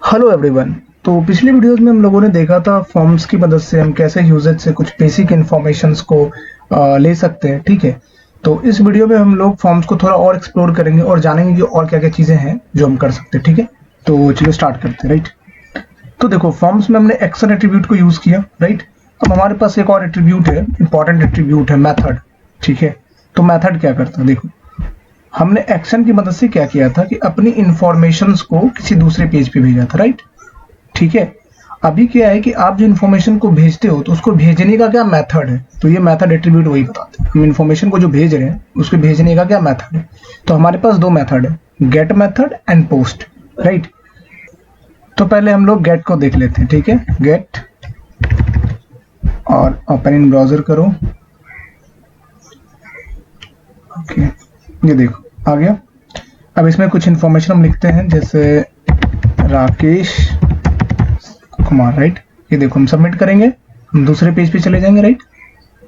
Hello everyone. तो पिछली videos में हम लोगों ने देखा था फॉर्म्स की मदद से हम कैसे यूजेज से कुछ बेसिक इन्फॉर्मेशंस को ले सकते हैं। ठीक है, तो इस वीडियो में हम लोग फॉर्म्स को थोड़ा और एक्सप्लोर करेंगे और जानेंगे कि और क्या क्या चीज़ें हैं जो हम कर सकते हैं। ठीक है, तो चलिए स्टार्ट करते हैं। राइट, तो देखो फॉर्म्स में हमने एक्शन एट्रीब्यूट को यूज़ किया। राइट, अब हमारे पास एक और एट्रीब्यूट है, इंपॉर्टेंट एट्रीब्यूट है मेथड। ठीक है, तो मेथड क्या करता है, देखो हमने एक्शन की मदद से क्या किया था कि अपनी इंफॉर्मेशंस को किसी दूसरे पेज पे भेजा था। राइट, ठीक है, अभी क्या है कि आप जो इन्फॉर्मेशन को भेजते हो तो उसको भेजने का क्या मेथड है, तो ये मेथड एट्रीब्यूट वही बताते हैं। हम इन्फॉर्मेशन को जो भेज रहे हैं उसके भेजने का क्या मेथड है। तो हमारे पास दो मेथड है, get method and post. Right, तो पहले हम लोग गेट को देख लेते हैं। ठीक है, गेट और ओपन इन ब्राउजर करो। ओके, ये देखो आ गया। अब इसमें कुछ इन्फॉर्मेशन हम लिखते हैं, जैसे राकेश कुमार। राइट, ये देखो हम सबमिट करेंगे, हम दूसरे पेज पे चले जाएंगे। राइट,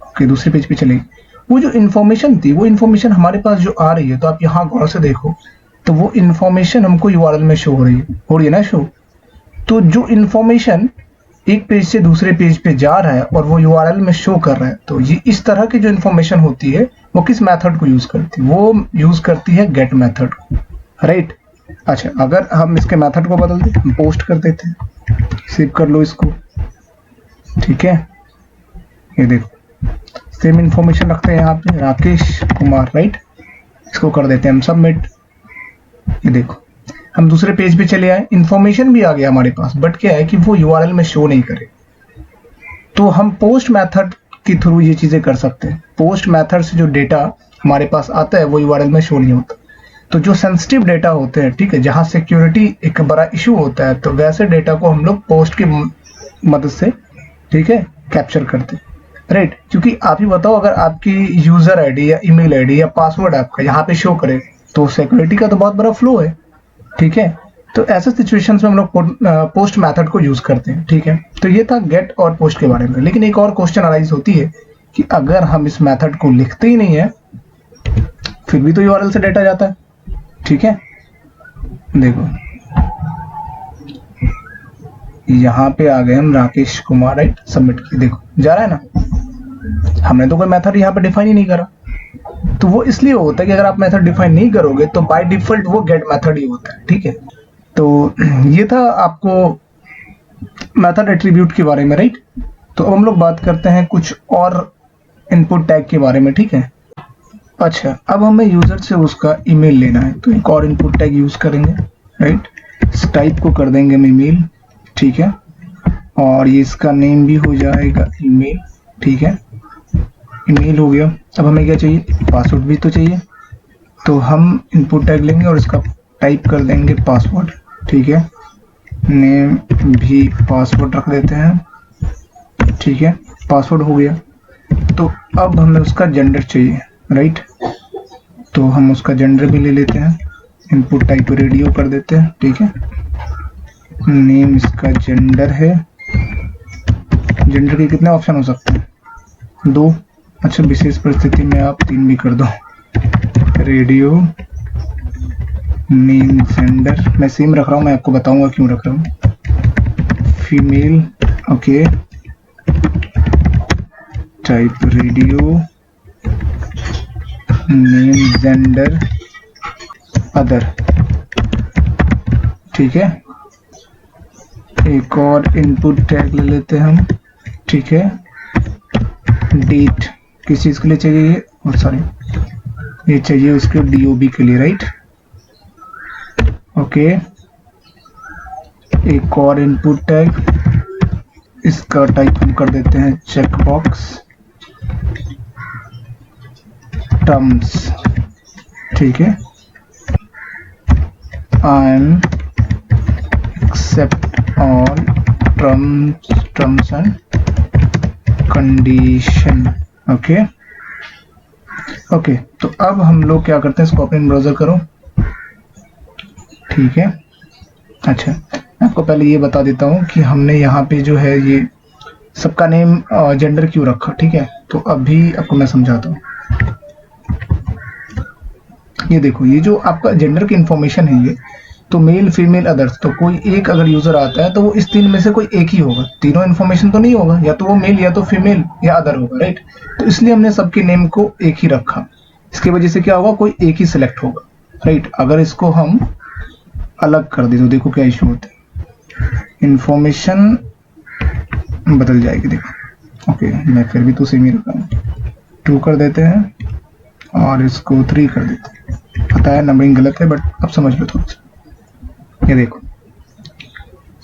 ओके, दूसरे पेज पे चलेंगे। वो जो इन्फॉर्मेशन थी वो इन्फॉर्मेशन हमारे पास जो आ रही है, तो आप यहाँ गौर से देखो तो वो इन्फॉर्मेशन हमको यूआरएल में शो हो रही है ना शो। तो जो इन्फॉर्मेशन एक पेज से दूसरे पेज पे जा रहा है और वो यूआरएल में शो कर रहा है, तो ये इस तरह की जो इन्फॉर्मेशन होती है वो किस मेथड को यूज करती है, वो यूज करती है गेट मेथड को। राइट, अच्छा, अगर हम इसके मेथड को बदल दें, हम पोस्ट कर देते हैं, सेव कर लो इसको। ठीक है, ये देखो सेम इन्फॉर्मेशन रखते हैं यहाँ पे राकेश कुमार। राइट, इसको कर देते हैं हम सबमिट। ये देखो हम दूसरे पेज पे चले आए, इन्फॉर्मेशन भी आ गया हमारे पास, बट क्या है कि वो यूआरएल में शो नहीं करे। तो हम पोस्ट मेथड के थ्रू ये चीजें कर सकते हैं। पोस्ट मेथड से जो डेटा हमारे पास आता है वो यूआरएल में शो नहीं होता। तो जो सेंसिटिव डेटा होते हैं, ठीक है, जहां सिक्योरिटी एक बड़ा इशू होता है, तो वैसे डेटा को हम लोग पोस्ट की मदद से, ठीक है, कैप्चर करते हैं। राइट, क्योंकि आप ही बताओ, अगर आपकी यूजर आईडी या ईमेल आईडी या पासवर्ड आपका यहाँ पे शो करे तो सिक्योरिटी का तो बहुत बड़ा फ्लो है। ठीक है, तो ऐसे सिचुएशंस में हम लोग पोस्ट मेथड को यूज करते हैं। ठीक है, तो ये था गेट और पोस्ट के बारे में। लेकिन एक और क्वेश्चन अराइज होती है कि अगर हम इस मेथड को लिखते ही नहीं है फिर भी तो यूआरएल से डेटा जाता है। ठीक है, देखो यहाँ पे आ गए हम राकेश कुमार। राइट, सबमिट किया, देखो जा रहा है ना, हमने तो कोई मेथड यहाँ पे डिफाइन ही नहीं करा। तो वो इसलिए होता है कि अगर आप मेथड डिफाइन नहीं करोगे तो बाय डिफॉल्ट वो गेट मेथड ही होता है। ठीक है, तो ये था आपको मेथड एट्रीब्यूट के बारे में। राइट, तो अब हम लोग बात करते हैं कुछ और इनपुट टैग के बारे में। ठीक है, अच्छा, अब हमें यूजर से उसका ईमेल लेना है, तो एक और इनपुट टैग यूज करेंगे। राइट, इस टाइप को कर देंगे हम ईमेल। ठीक है, और ये इसका नेम भी हो जाएगा ईमेल। ठीक है, ईमेल हो गया। अब हमें क्या चाहिए, पासवर्ड भी तो चाहिए, तो हम इनपुट टैग लेंगे और इसका टाइप कर देंगे पासवर्ड। ठीक है, नेम भी पासवर्ड रख देते हैं। ठीक है, पासवर्ड हो गया। तो अब हमें उसका जेंडर चाहिए। राइट, तो हम उसका जेंडर भी ले लेते हैं, इनपुट टाइप रेडियो कर देते हैं। ठीक है, नेम इसका जेंडर है। जेंडर के कितने ऑप्शन हो सकते हैं, दो। अच्छा, विशेष परिस्थिति में आप 3 भी कर दो। रेडियो नेम जेंडर मैं सेम रख रहा हूँ, मैं आपको बताऊंगा क्यों रख रहा हूँ। Female, okay, type radio, name gender other. ठीक है, एक और इनपुट टैग ले लेते हैं हम। ठीक है, डेट किस चीज के लिए चाहिए, और सॉरी ये चाहिए उसके डीओबी के लिए। राइट, ओके, एक और इनपुट टैग, इसका टाइप हम कर देते हैं चेक बॉक्स टर्म्स। ठीक है, I am accept all terms and condition. Okay okay, तो अब हम लोग क्या करते हैं, इसको ओपन ब्राउजर करो। ठीक है, अच्छा, मैं आपको पहले ये बता देता हूँ कि हमने यहाँ पे जो है ये सबका नेम जेंडर क्यों रखा। ठीक है, तो अभी आपको मैं समझाता हूँ। ये देखो, ये जो आपका जेंडर की इंफॉर्मेशन है, तो मेल फीमेल अदर्स, तो कोई एक अगर यूजर आता है तो वो इस तीन में से कोई एक ही होगा, तीनों इन्फॉर्मेशन तो नहीं होगा, या तो वो मेल या तो फीमेल या अदर होगा, राइट। तो इसलिए हमने सबके नेम को एक ही रखा। इसकी वजह से क्या होगा, कोई एक ही सिलेक्ट होगा, राइट। अगर इसको हम अलग कर दे तो देखो क्या इशू होता है, इंफॉर्मेशन बदल जाएगी, देखो। ओके, मैं फिर भी तो सेम ही रखा हूँ, 2 कर देते हैं और इसको 3 कर देते हैं। पता है नंबरिंग गलत है, बट अब समझ लो थोड़ा सा। ये देखो,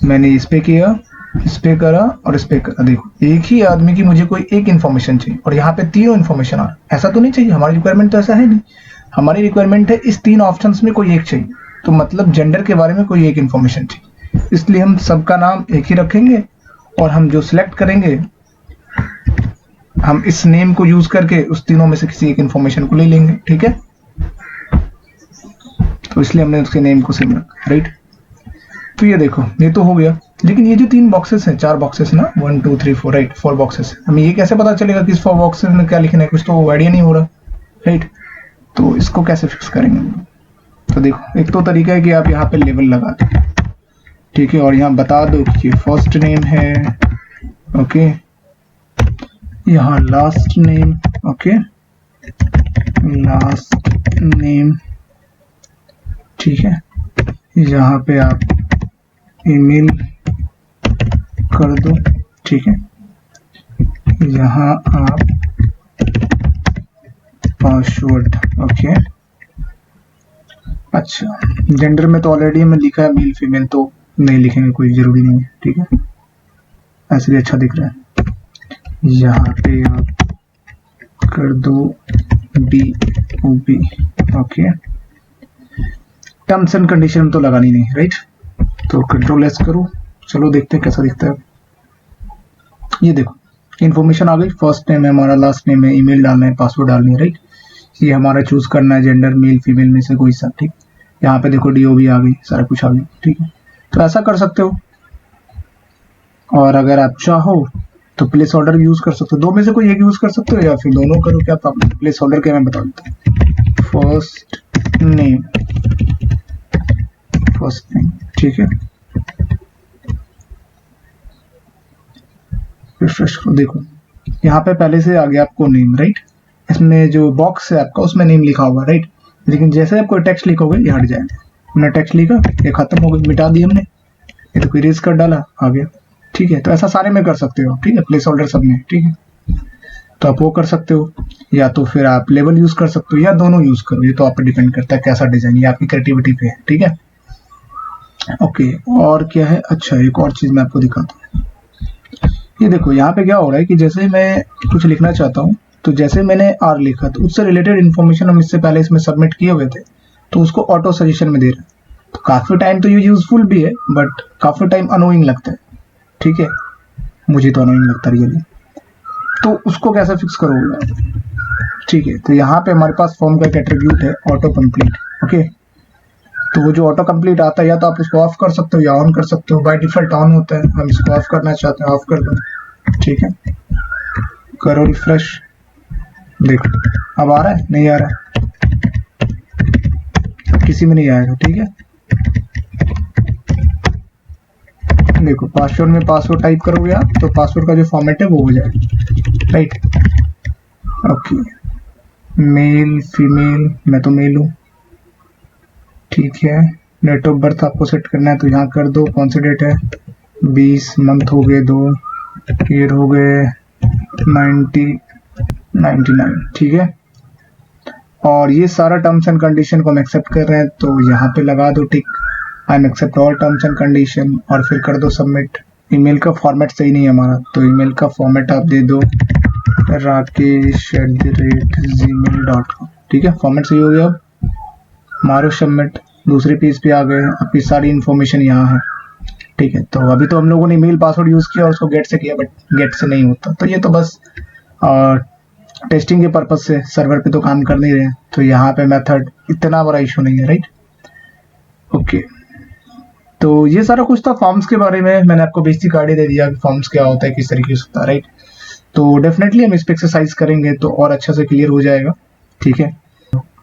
मैंने इस पे किया, इस पे करा और इस पे करा, देखो एक ही आदमी की मुझे कोई एक इन्फॉर्मेशन चाहिए और यहाँ पे तीनों इन्फॉर्मेशन आ रहा है। ऐसा तो नहीं चाहिए, हमारी रिक्वायरमेंट तो ऐसा है नहीं। हमारी रिक्वायरमेंट है इस 3 ऑप्शंस में कोई एक चाहिए, तो मतलब जेंडर के बारे में कोई एक इन्फॉर्मेशन चाहिए, इसलिए हम सबका नाम एक ही रखेंगे और हम जो सिलेक्ट करेंगे हम इस नेम को यूज करके उस तीनों में से किसी एक इन्फॉर्मेशन को ले लेंगे, ठीक है। तो इसलिए हमने उसके नेम को सेम रखा, राइट। तो ये देखो, ये तो हो गया, लेकिन ये जो 3 बॉक्सेस हैं, 4 बॉक्सेस ना, 1 2 3 4, राइट, 4 बॉक्सेस। हमें ये कैसे पता चलेगा कि इस 4 बॉक्सेस में क्या लिखना है, कुछ तो आइडिया नहीं हो रहा, राइट। तो इसको कैसे फिक्स करेंगे, तो देखो एक तो तरीका है कि आप यहाँ पे लेवल लगा दो, ठीक है, और यहाँ बता दो कि फर्स्ट नेम है, ओके, यहाँ last name, okay, last name, ठीक है। यहाँ पे आप ईमेल कर दो, ठीक है। यहाँ आप पासवर्ड, ओके। अच्छा, जेंडर में तो ऑलरेडी हमें लिखा है मेल फीमेल, तो नहीं लिखेंगे, कोई जरूरी नहीं है, ठीक है, ऐसे भी अच्छा दिख रहा है। यहाँ पे आप कर दो BOB, okay. Terms and condition तो लगानी नहीं, राइट। तो कंट्रोल एस करो, चलो देखते हैं कैसा दिखता है। ये देखो इन्फॉर्मेशन आ गई, फर्स्ट नेम है हमारा, लास्ट नेम है, ईमेल डालना है, पासवर्ड डालनी है, राइट। ये हमारा चूज करना है जेंडर, मेल फीमेल में से कोई सा, ठीक। यहाँ पे देखो DOB आ गई, सारा कुछ आ गया, ठीक है। तो ऐसा कर सकते हो, और अगर आप चाहो तो प्लेस ऑर्डर यूज कर सकते हो, 2 में से कोई एक यूज कर सकते हो या फिर दोनों करो, क्या प्रॉब्लम। प्लेस ऑर्डर के मैं बता देता हूँ, फर्स्ट नेम, ठीक है। रिफ्रेश करो, देखो यहाँ पे पहले से आ गया आपको नेम, राइट। इसमें जो बॉक्स है आपका उसमें नेम लिखा हुआ, राइट। लेकिन जैसे आप कोई टेक्स्ट लिखोगे ये हट जाएगा। हमने टेक्स्ट लिखा, ये खत्म हो गया, मिटा दिया हमने, ये तो कोई इरेज कर डाला, आ गया, ठीक है। तो ऐसा सारे में कर सकते हो, ठीक है, प्लेस होल्डर सब में, ठीक है। तो आप वो कर सकते हो, या तो फिर आप लेवल यूज कर सकते हो, या दोनों यूज करो, ये तो आप पे डिपेंड करता है कैसा डिजाइन, ये आपकी क्रिएटिविटी पे है, ठीक है। ओके, और क्या है, अच्छा एक और चीज मैं आपको दिखाता हूँ। ये देखो यहाँ पे क्या हो रहा है कि जैसे मैं कुछ लिखना चाहता हूँ, तो जैसे मैंने R लिखा तो उससे रिलेटेड इन्फॉर्मेशन हम इससे पहले इसमें सबमिट किए हुए थे, तो उसको ऑटो सजेशन में दे रहा है। तो काफी टाइम तो ये यूजफुल भी है, बट काफी टाइम अनोइंग लगता है, ठीक है, मुझे तो अनोइंग लगता है रियली। तो उसको कैसे फिक्स करोगे, ठीक है। तो यहाँ पे हमारे पास फॉर्म का एक एट्रीब्यूट है ऑटो कंप्लीट, ओके। तो वो जो ऑटो कंप्लीट आता है, या तो आप इसको ऑफ कर सकते हो या ऑन कर सकते हो। बाय डिफॉल्ट ऑन होता है, हम इसको ऑफ करना चाहते हैं, ऑफ कर दो, ठीक है। करो रिफ्रेश, देखो अब आ रहा है, नहीं आ रहा है, किसी में नहीं आएगा, ठीक है। देखो पासवर्ड में पासवर्ड टाइप करोगे आप, तो पासवर्ड का जो फॉर्मेट है वो हो जाएगा, राइट। ओके, मेल फीमेल, मैं तो मेल हूँ, ठीक है। डेट ऑफ बर्थ आपको सेट करना है, तो यहाँ कर दो, कौन सी डेट है, 20, मंथ हो गए 2, ईयर हो गए 99, ठीक है। और ये सारा टर्म्स एंड कंडीशन को हम एक्सेप्ट कर रहे हैं, तो यहाँ पे लगा दो tick, I am accept all terms and condition, और फिर कर दो सबमिट। ईमेल का फॉर्मेट सही नहीं है हमारा, तो ईमेल का फॉर्मेट आप दे दो rakesh@gmail.com, ठीक है। फॉर्मेट सही हो गया, अब मारो सबमिट, दूसरे पेज पे आ गए, आपकी सारी इन्फॉर्मेशन यहाँ है, ठीक है। तो अभी तो हम लोगों ने ईमेल पासवर्ड यूज किया और उसको गेट से किया, बट गेट से नहीं होता, तो ये तो बस टेस्टिंग के पर्पज से, सर्वर पे तो काम कर नहीं रहे, तो यहाँ पे मेथड इतना बड़ा इशू नहीं है, राइट। ओके, तो ये सारा कुछ था फॉर्म्स के बारे में। मैंने आपको बेसिक आइडिया दे दिया कि फॉर्म्स क्या होता है, किस तरीके से होता है, राइट। तो डेफिनेटली हम इस पे एक्सरसाइज करेंगे तो और अच्छे से क्लियर हो जाएगा, ठीक है।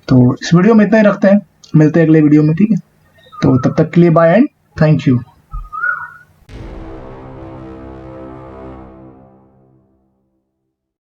तो इस वीडियो में इतना ही रखते हैं, मिलते हैं अगले वीडियो में, ठीक है। तो तब तक के लिए बाय एंड थैंक यू।